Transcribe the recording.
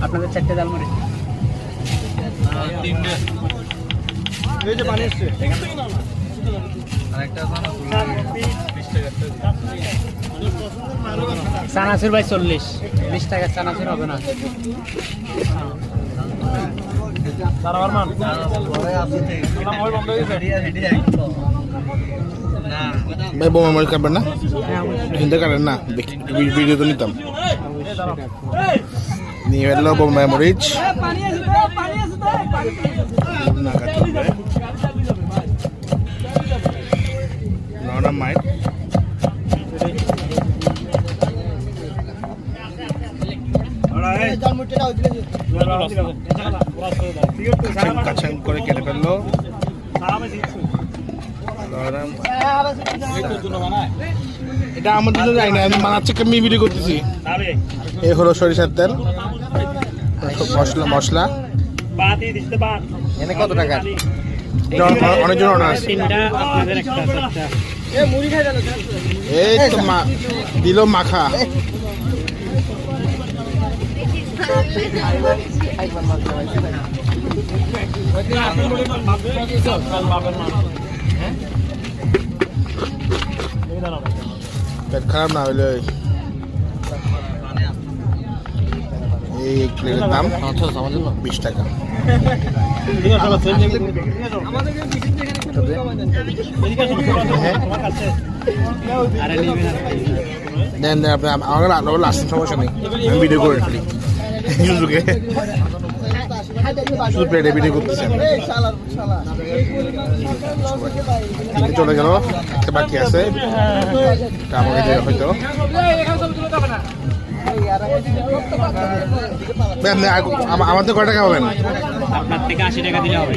আপনাদের চারটে জালমুড়ি চানাচুর ভাই 40 20 টাকা চানাচুর হবে না। ভাই বোমা মারি কাটবেন না, হিন্দে কাটেন না, ভিডিও তো নিতাম। নিয়ে এলো বোমা মরিচ নরম মাইট কাঁচা করে কেটে ফেললো। এটা আমার জন্য যাই না, আমি বানাচ্ছি আমি ভিডিও করতেছি। এই হলো সরিষার তেল, মশলা এনে কত টাকা? অনেকজন অর্ডার আছে। এই তো দিল মাখা। পেট খারাপ না হইলে এই প্লেটের দাম 20 টাকা। দেন আপনি আমার লাস্ট সমস্যা নেই, আমি ভিডিও করে ফেলি শুধু প্লেটে ভিডিও করতেছেন। চলে গেল, একটা বাকি আছে, আমাকে দেওয়া হয়তো। আমাদের কয় টাকা হবেন? আপনার থেকে 80 টাকা দিলে হবে।